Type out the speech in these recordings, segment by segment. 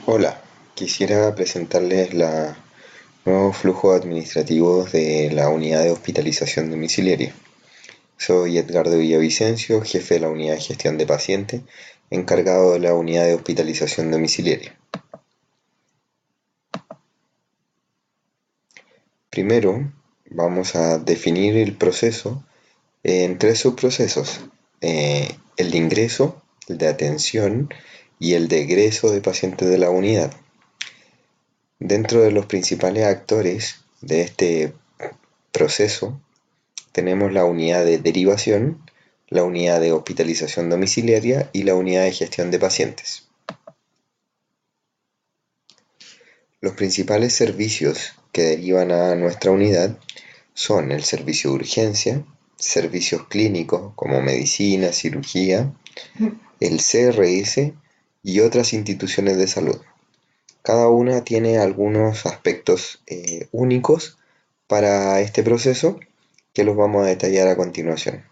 Hola, quisiera presentarles los nuevos flujos administrativos de la unidad de hospitalización domiciliaria. Soy Edgardo Villavicencio, jefe de la unidad de gestión de pacientes, encargado de la unidad de hospitalización domiciliaria. Primero, vamos a definir el proceso en tres subprocesos: el de ingreso, el de atención y el de egreso de pacientes de la unidad. Dentro de los principales actores de este proceso tenemos la unidad de derivación, la unidad de hospitalización domiciliaria y la unidad de gestión de pacientes. Los principales servicios que derivan a nuestra unidad son el servicio de urgencia, servicios clínicos como medicina, cirugía, el CRS y otras instituciones de salud. Cada una tiene algunos aspectos únicos para este proceso que los vamos a detallar a continuación.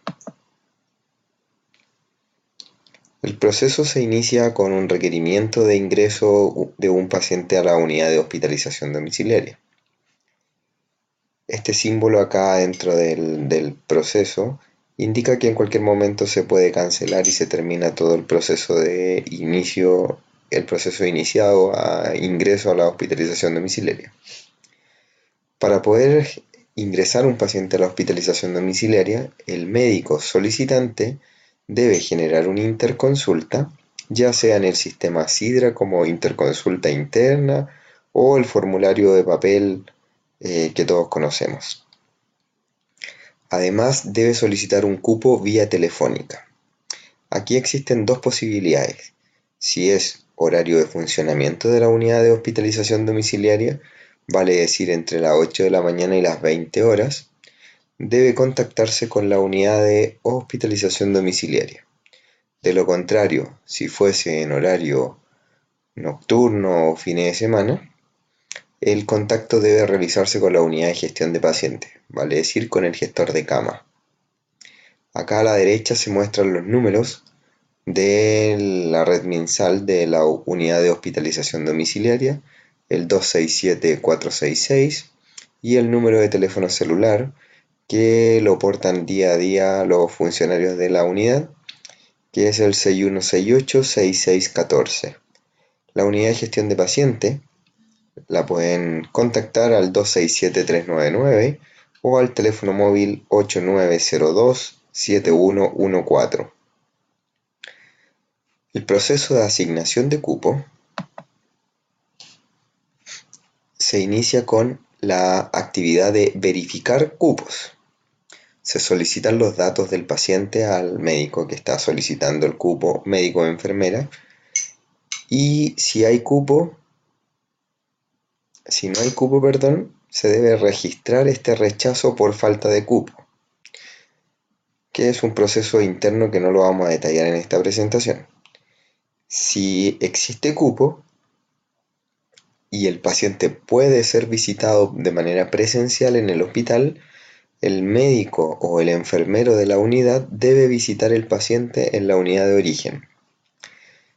El proceso se inicia con un requerimiento de ingreso de un paciente a la unidad de hospitalización domiciliaria. Este símbolo acá dentro del proceso indica que en cualquier momento se puede cancelar y se termina todo el proceso de inicio, el proceso iniciado a ingreso a la hospitalización domiciliaria. Para poder ingresar un paciente a la hospitalización domiciliaria, el médico solicitante debe generar una interconsulta, ya sea en el sistema Sidra como interconsulta interna o el formulario de papel que todos conocemos. Además, debe solicitar un cupo vía telefónica. Aquí existen dos posibilidades: si es horario de funcionamiento de la unidad de hospitalización domiciliaria, vale decir entre las 8 de la mañana y las 20 horas, debe contactarse con la unidad de hospitalización domiciliaria. De lo contrario, si fuese en horario nocturno o fines de semana, el contacto debe realizarse con la unidad de gestión de pacientes, vale decir con el gestor de cama. Acá a la derecha se muestran los números de la red MinSal de la unidad de hospitalización domiciliaria, el 267-466, y el número de teléfono celular que lo portan día a día los funcionarios de la unidad, que es el 6168-6614. La unidad de gestión de paciente la pueden contactar al 267-399 o al teléfono móvil 8902-7114. El proceso de asignación de cupo se inicia con la actividad de verificar cupos. Se solicitan los datos del paciente al médico que está solicitando el cupo, médico o enfermera, y si no hay cupo, se debe registrar este rechazo por falta de cupo, que es un proceso interno que no lo vamos a detallar en esta presentación. Si existe cupo y el paciente puede ser visitado de manera presencial en el hospital, el médico o el enfermero de la unidad debe visitar el paciente en la unidad de origen.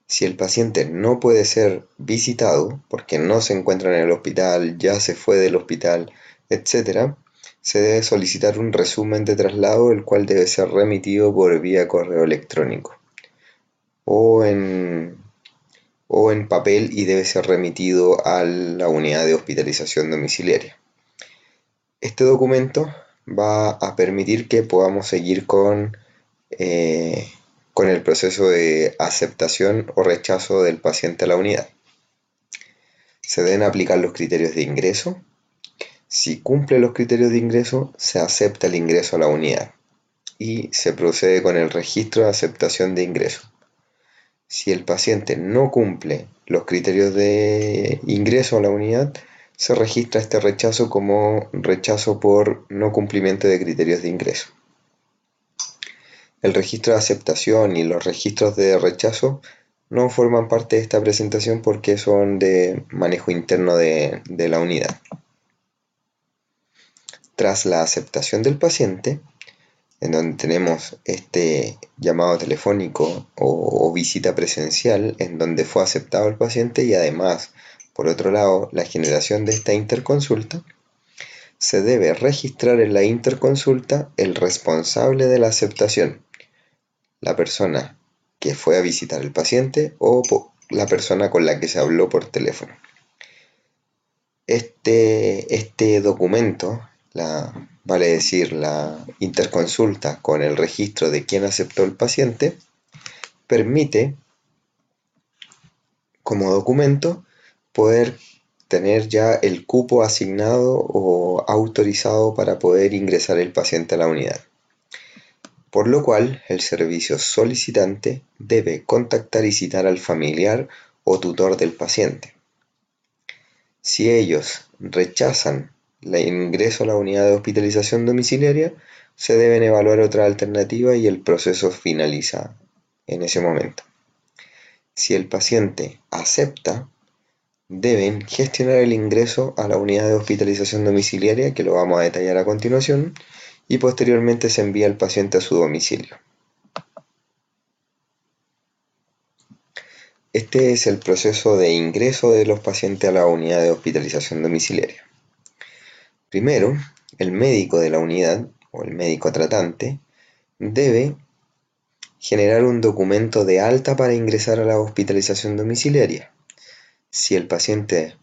Si el paciente no puede ser visitado porque no se encuentra en el hospital, ya se fue del hospital, etc., se debe solicitar un resumen de traslado, el cual debe ser remitido por vía correo electrónico o en papel, y debe ser remitido a la unidad de hospitalización domiciliaria. Este documento va a permitir que podamos seguir con el proceso de aceptación o rechazo del paciente a la unidad. Se deben aplicar los criterios de ingreso. Si cumple los criterios de ingreso, se acepta el ingreso a la unidad y se procede con el registro de aceptación de ingreso. Si el paciente no cumple los criterios de ingreso a la unidad, se registra este rechazo como rechazo por no cumplimiento de criterios de ingreso. El registro de aceptación y los registros de rechazo no forman parte de esta presentación porque son de manejo interno de la unidad. Tras la aceptación del paciente, en donde tenemos este llamado telefónico o visita presencial, en donde fue aceptado el paciente, y además, por otro lado, la generación de esta interconsulta, se debe registrar en la interconsulta el responsable de la aceptación, la persona que fue a visitar al paciente o la persona con la que se habló por teléfono. Este documento, vale decir, la interconsulta con el registro de quién aceptó el paciente, permite como documento poder tener ya el cupo asignado o autorizado para poder ingresar el paciente a la unidad. Por lo cual, el servicio solicitante debe contactar y citar al familiar o tutor del paciente. Si ellos rechazan el ingreso a la unidad de hospitalización domiciliaria, se deben evaluar otra alternativa y el proceso finaliza en ese momento. Si el paciente acepta, deben gestionar el ingreso a la unidad de hospitalización domiciliaria, que lo vamos a detallar a continuación, y posteriormente se envía el paciente a su domicilio. Este es el proceso de ingreso de los pacientes a la unidad de hospitalización domiciliaria. Primero, el médico de la unidad, o el médico tratante, debe generar un documento de alta para ingresar a la hospitalización domiciliaria. Si el paciente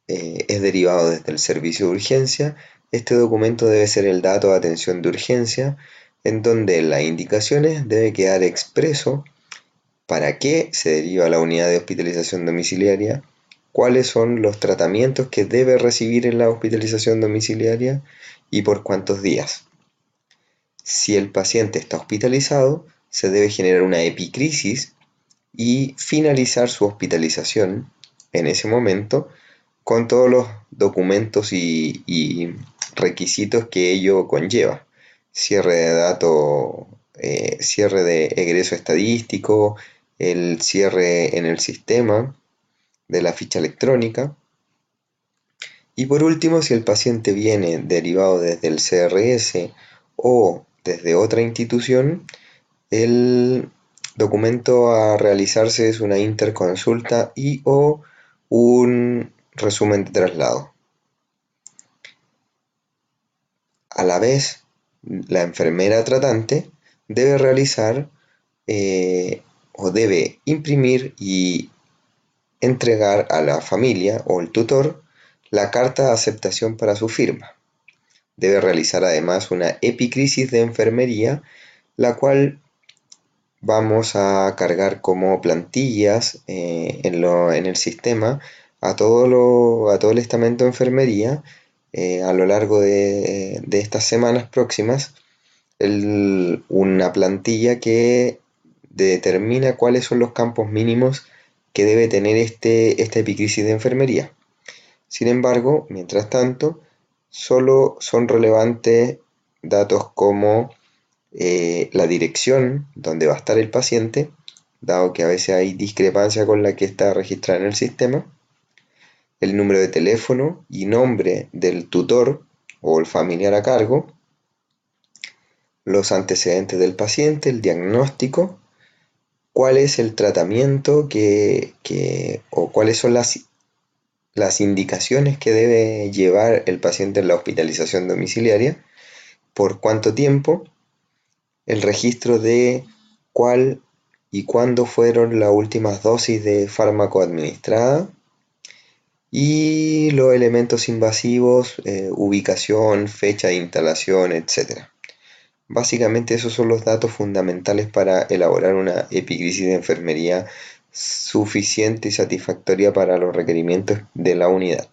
es derivado desde el servicio de urgencia, este documento debe ser el dato de atención de urgencia, en donde en las indicaciones debe quedar expreso para qué se deriva a la unidad de hospitalización domiciliaria, cuáles son los tratamientos que debe recibir en la hospitalización domiciliaria y por cuántos días. Si el paciente está hospitalizado, se debe generar una epicrisis y finalizar su hospitalización en ese momento con todos los documentos y requisitos que ello conlleva. Cierre de datos, cierre de egreso estadístico, el cierre en el sistema de la ficha electrónica. Y por último, si el paciente viene derivado desde el CRS o desde otra institución, el documento a realizarse es una interconsulta y o un resumen de traslado. A la vez, la enfermera tratante debe realizar o debe imprimir y entregar a la familia o el tutor la carta de aceptación para su firma. Debe realizar además una epicrisis de enfermería, la cual vamos a cargar como plantillas en el sistema a todo el estamento de enfermería a lo largo de estas semanas próximas, una plantilla que determina cuáles son los campos mínimos que debe tener esta epicrisis de enfermería. Sin embargo, mientras tanto, solo son relevantes datos como la dirección donde va a estar el paciente, dado que a veces hay discrepancia con la que está registrada en el sistema, el número de teléfono y nombre del tutor o el familiar a cargo, los antecedentes del paciente, el diagnóstico, cuál es el tratamiento o cuáles son las indicaciones que debe llevar el paciente en la hospitalización domiciliaria, por cuánto tiempo, el registro de cuál y cuándo fueron las últimas dosis de fármaco administrada y los elementos invasivos, ubicación, fecha de instalación, etc. Básicamente esos son los datos fundamentales para elaborar una epicrisis de enfermería suficiente y satisfactoria para los requerimientos de la unidad.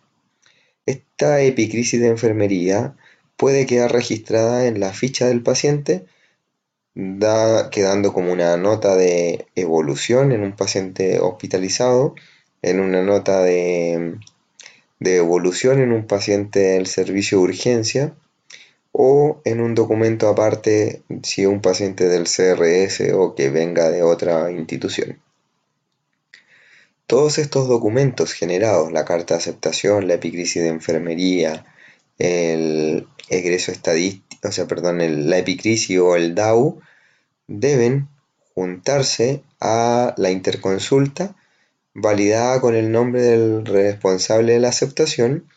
Esta epicrisis de enfermería puede quedar registrada en la ficha del paciente, quedando como una nota de evolución en un paciente hospitalizado, en una nota de evolución en un paciente del servicio de urgencia, o en un documento aparte si es un paciente del CRS o que venga de otra institución. Todos estos documentos generados, la carta de aceptación, la epicrisis de enfermería, el egreso estadístico, la epicrisis o el DAU deben juntarse a la interconsulta validada con el nombre del responsable de la aceptación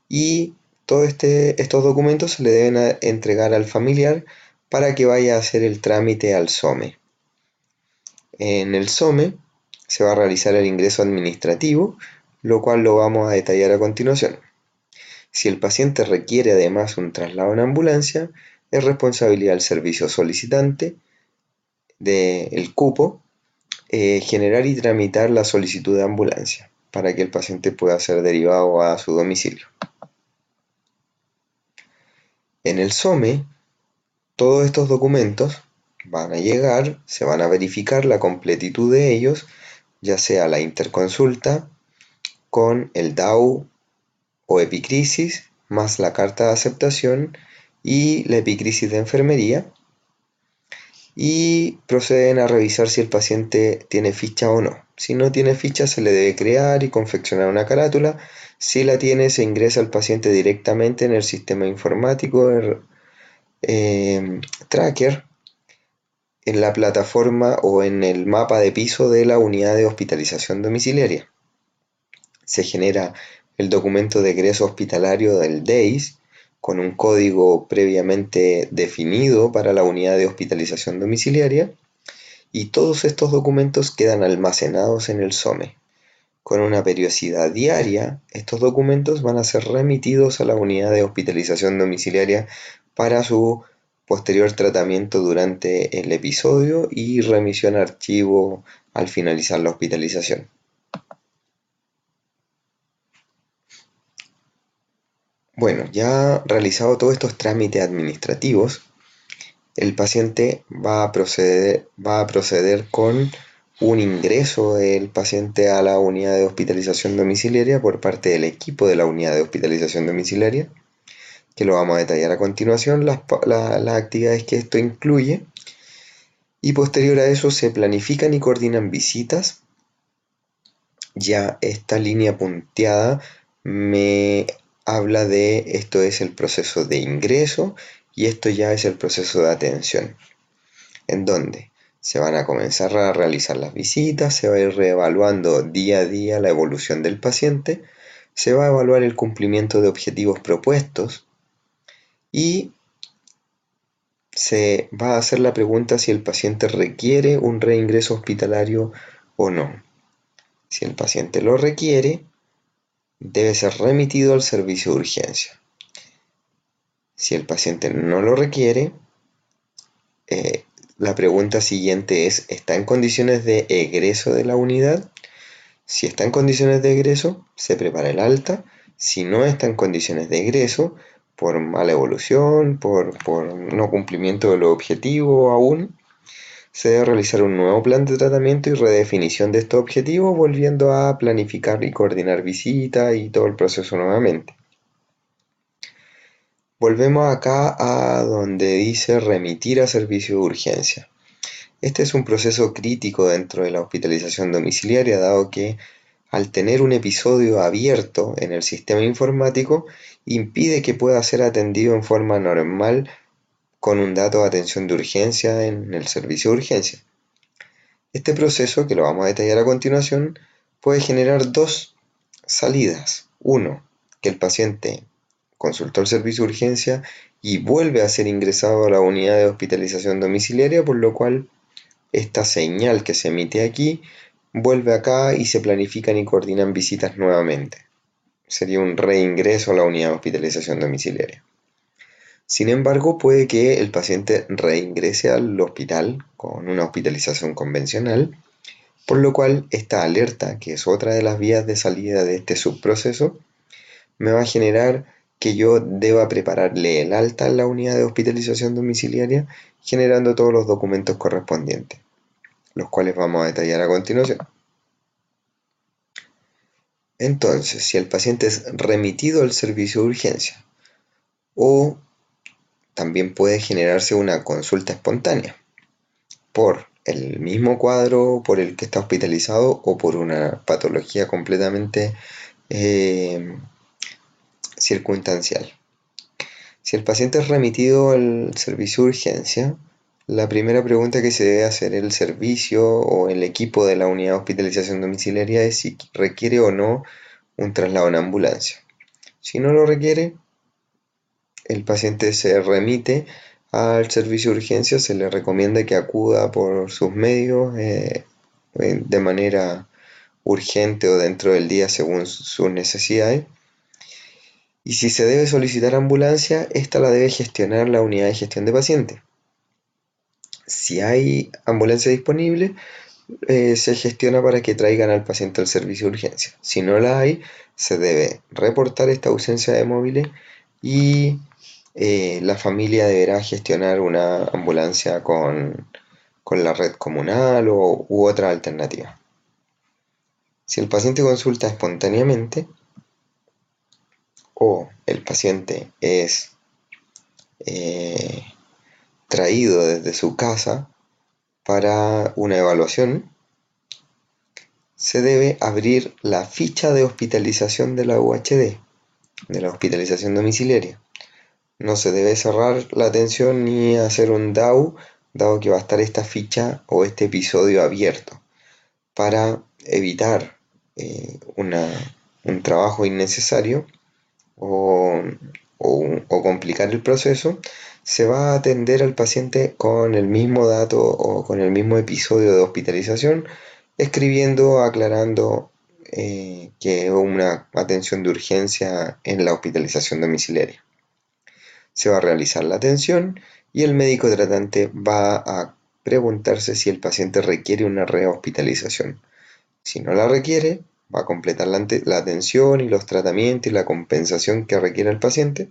y todos estos documentos se le deben entregar al familiar para que vaya a hacer el trámite al SOME. En el SOME se va a realizar el ingreso administrativo, lo cual lo vamos a detallar a continuación. Si el paciente requiere además un traslado en ambulancia, es responsabilidad del servicio solicitante del cupo generar y tramitar la solicitud de ambulancia para que el paciente pueda ser derivado a su domicilio. En el SOME, todos estos documentos van a llegar, se van a verificar la completitud de ellos, ya sea la interconsulta con el DAU o epicrisis, más la carta de aceptación y la epicrisis de enfermería, y proceden a revisar si el paciente tiene ficha o no. Si no tiene ficha, se le debe crear y confeccionar una carátula. Si la tiene, se ingresa al paciente directamente en el sistema informático Tracker, en la plataforma o en el mapa de piso de la unidad de hospitalización domiciliaria. Se genera el documento de egreso hospitalario del DEIS con un código previamente definido para la unidad de hospitalización domiciliaria, y todos estos documentos quedan almacenados en el SOME. Con una periodicidad diaria, estos documentos van a ser remitidos a la unidad de hospitalización domiciliaria para su posterior tratamiento durante el episodio y remisión a archivo al finalizar la hospitalización. Bueno, ya realizado todos estos trámites administrativos, el paciente va a proceder con un ingreso del paciente a la unidad de hospitalización domiciliaria por parte del equipo de la unidad de hospitalización domiciliaria, que lo vamos a detallar a continuación, las actividades que esto incluye, y posterior a eso se planifican y coordinan visitas. Ya esta línea punteada me habla de esto es el proceso de ingreso y esto ya es el proceso de atención, en donde se van a comenzar a realizar las visitas, se va a ir reevaluando día a día la evolución del paciente, se va a evaluar el cumplimiento de objetivos propuestos y se va a hacer la pregunta si el paciente requiere un reingreso hospitalario o no. Si el paciente lo requiere, debe ser remitido al servicio de urgencia. Si el paciente no lo requiere, la pregunta siguiente es, ¿está en condiciones de egreso de la unidad? Si está en condiciones de egreso, se prepara el alta. Si no está en condiciones de egreso, por mala evolución, por no cumplimiento de los objetivos aún, se debe realizar un nuevo plan de tratamiento y redefinición de estos objetivos, volviendo a planificar y coordinar visitas y todo el proceso nuevamente. Volvemos acá a donde dice remitir a servicio de urgencia. Este es un proceso crítico dentro de la hospitalización domiciliaria, dado que al tener un episodio abierto en el sistema informático, impide que pueda ser atendido en forma normal con un dato de atención de urgencia en el servicio de urgencia. Este proceso, que lo vamos a detallar a continuación, puede generar dos salidas. Uno, que el paciente consultó el servicio de urgencia y vuelve a ser ingresado a la unidad de hospitalización domiciliaria, por lo cual esta señal que se emite aquí vuelve acá y se planifican y coordinan visitas nuevamente. Sería un reingreso a la unidad de hospitalización domiciliaria. Sin embargo, puede que el paciente reingrese al hospital con una hospitalización convencional, por lo cual esta alerta, que es otra de las vías de salida de este subproceso, me va a generar que yo deba prepararle el alta en la unidad de hospitalización domiciliaria, generando todos los documentos correspondientes, los cuales vamos a detallar a continuación. Entonces, si el paciente es remitido al servicio de urgencia, o también puede generarse una consulta espontánea por el mismo cuadro por el que está hospitalizado o por una patología completamente circunstancial. Si el paciente es remitido al servicio de urgencia, la primera pregunta que se debe hacer el servicio o el equipo de la unidad de hospitalización domiciliaria es si requiere o no un traslado en ambulancia. Si no lo requiere, el paciente se remite al servicio de urgencia, se le recomienda que acuda por sus medios de manera urgente o dentro del día según sus necesidades. Y si se debe solicitar ambulancia, esta la debe gestionar la unidad de gestión de pacientes. Si hay ambulancia disponible, se gestiona para que traigan al paciente al servicio de urgencia. Si no la hay, se debe reportar esta ausencia de móviles y la familia deberá gestionar una ambulancia con la red comunal u otra alternativa. Si el paciente consulta espontáneamente o el paciente es traído desde su casa para una evaluación, se debe abrir la ficha de hospitalización de la UHD, de la hospitalización domiciliaria. No se debe cerrar la atención ni hacer un DAU, dado que va a estar esta ficha o este episodio abierto, para evitar un trabajo innecesario o complicar el proceso. Se va a atender al paciente con el mismo dato o con el mismo episodio de hospitalización, escribiendo, aclarando que es una atención de urgencia en la hospitalización domiciliaria. Se va a realizar la atención y el médico tratante va a preguntarse si el paciente requiere una rehospitalización. Si no la requiere, va a completar la atención y los tratamientos y la compensación que requiere el paciente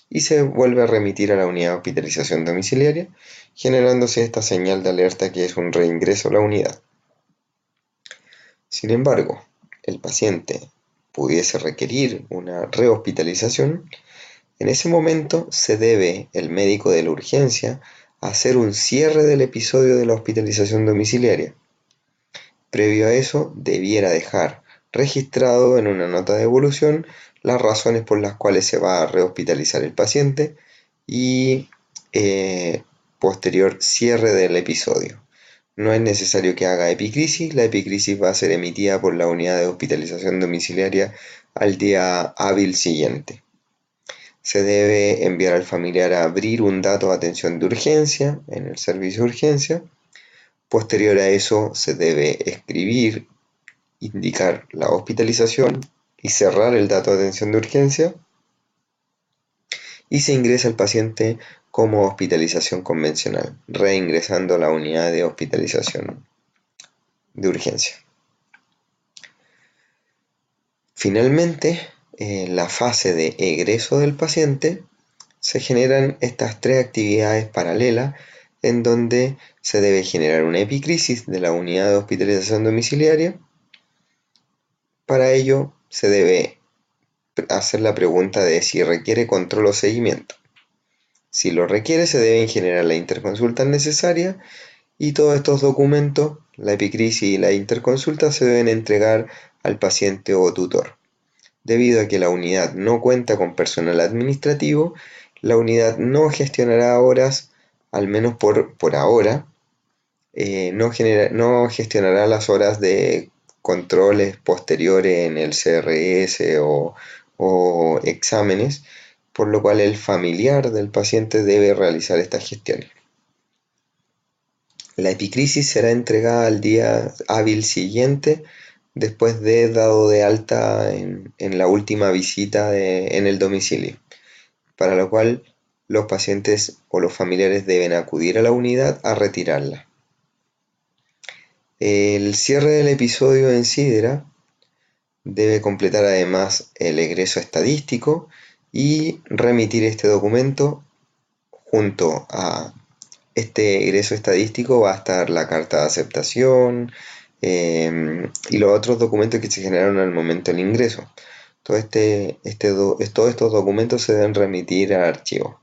y se vuelve a remitir a la unidad de hospitalización domiciliaria, generándose esta señal de alerta que es un reingreso a la unidad. Sin embargo, el paciente pudiese requerir una rehospitalización, en ese momento se debe el médico de la urgencia hacer un cierre del episodio de la hospitalización domiciliaria. Previo a eso, debiera dejar registrado en una nota de evolución las razones por las cuales se va a rehospitalizar el paciente y posterior cierre del episodio. No es necesario que haga epicrisis, la epicrisis va a ser emitida por la unidad de hospitalización domiciliaria al día hábil siguiente. Se debe enviar al familiar a abrir un dato de atención de urgencia en el servicio de urgencia. Posterior a eso se debe escribir, indicar la hospitalización y cerrar el dato de atención de urgencia. Y se ingresa al paciente como hospitalización convencional, reingresando a la unidad de hospitalización de urgencia. Finalmente, en la fase de egreso del paciente, se generan estas tres actividades paralelas en donde se debe generar una epicrisis de la unidad de hospitalización domiciliaria. Para ello se debe hacer la pregunta de si requiere control o seguimiento. Si lo requiere, se deben generar las interconsultas necesarias y todos estos documentos, la epicrisis y la interconsulta, se deben entregar al paciente o tutor. Debido a que la unidad no cuenta con personal administrativo, la unidad no gestionará horas, al menos por ahora, no gestionará las horas de controles posteriores en el CRS o exámenes, por lo cual el familiar del paciente debe realizar estas gestiones. La epicrisis será entregada al día hábil siguiente, después de dado de alta en la última visita en el domicilio, para lo cual los pacientes o los familiares deben acudir a la unidad a retirarla. El cierre del episodio en Sidera debe completar además el egreso estadístico y remitir este documento. Junto a este egreso estadístico va a estar la carta de aceptación y los otros documentos que se generaron al momento del ingreso. Todos estos documentos se deben remitir al archivo.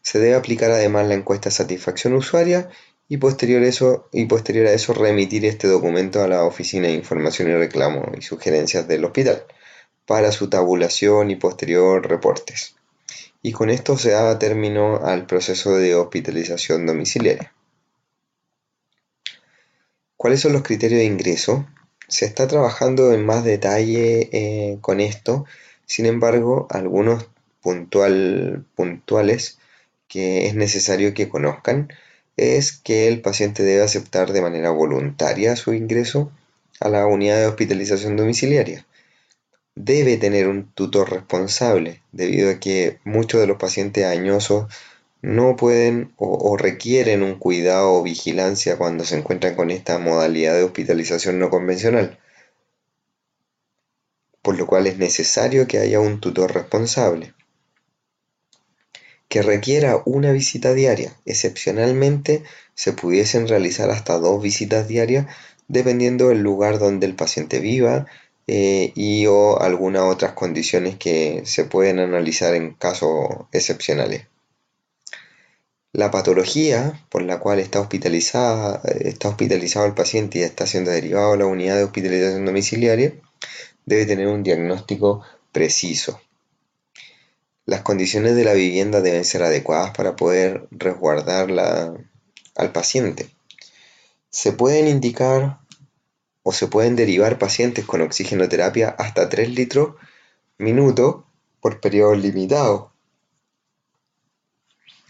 Se debe aplicar además la encuesta de satisfacción usuaria y posterior a eso remitir este documento a la Oficina de Información y Reclamo y Sugerencias del hospital para su tabulación y posterior reportes. y con esto se daba término al proceso de hospitalización domiciliaria. ¿Cuáles son los criterios de ingreso? Se está trabajando en más detalle con esto, sin embargo, algunos puntuales que es necesario que conozcan es que el paciente debe aceptar de manera voluntaria su ingreso a la unidad de hospitalización domiciliaria. Debe tener un tutor responsable, debido a que muchos de los pacientes añosos no pueden o requieren un cuidado o vigilancia cuando se encuentran con esta modalidad de hospitalización no convencional, por lo cual es necesario que haya un tutor responsable, que requiera una visita diaria. Excepcionalmente se pudiesen realizar hasta 2 visitas diarias dependiendo del lugar donde el paciente viva y o algunas otras condiciones que se pueden analizar en casos excepcionales. La patología por la cual está hospitalizado el paciente y está siendo derivado a la unidad de hospitalización domiciliaria debe tener un diagnóstico preciso. Las condiciones de la vivienda deben ser adecuadas para poder resguardar al paciente. Se pueden indicar o se pueden derivar pacientes con oxigenoterapia hasta 3 litros minuto por periodo limitado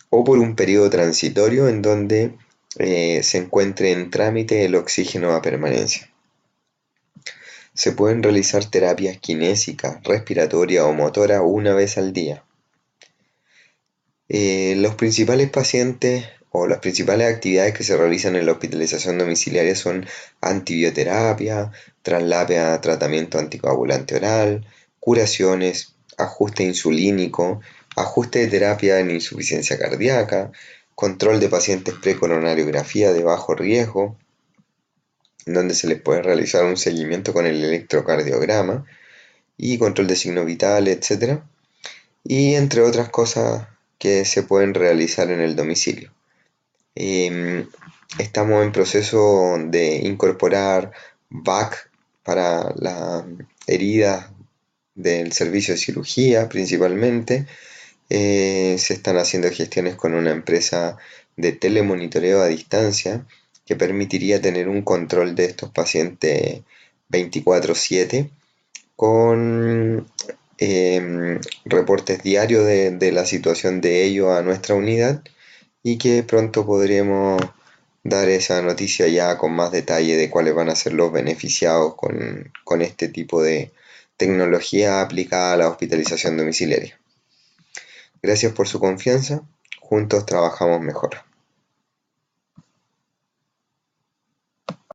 o por un periodo transitorio en donde se encuentre en trámite el oxígeno a permanencia. Se pueden realizar terapias kinésicas, respiratoria o motora una vez al día. Los principales pacientes o las principales actividades que se realizan en la hospitalización domiciliaria son antibioterapia, traslado a tratamiento anticoagulante oral, curaciones, ajuste insulínico, ajuste de terapia en insuficiencia cardíaca, control de pacientes precoronariografía de bajo riesgo, donde se les puede realizar un seguimiento con el electrocardiograma y control de signos vitales, etc. Y entre otras cosas que se pueden realizar en el domicilio. Estamos en proceso de incorporar VAC para las heridas del servicio de cirugía principalmente. Se están haciendo gestiones con una empresa de telemonitoreo a distancia que permitiría tener un control de estos pacientes 24/7 con reportes diarios de la situación de ellos a nuestra unidad y que pronto podremos dar esa noticia ya con más detalle de cuáles van a ser los beneficiados con este tipo de tecnología aplicada a la hospitalización domiciliaria. Gracias por su confianza, juntos trabajamos mejor.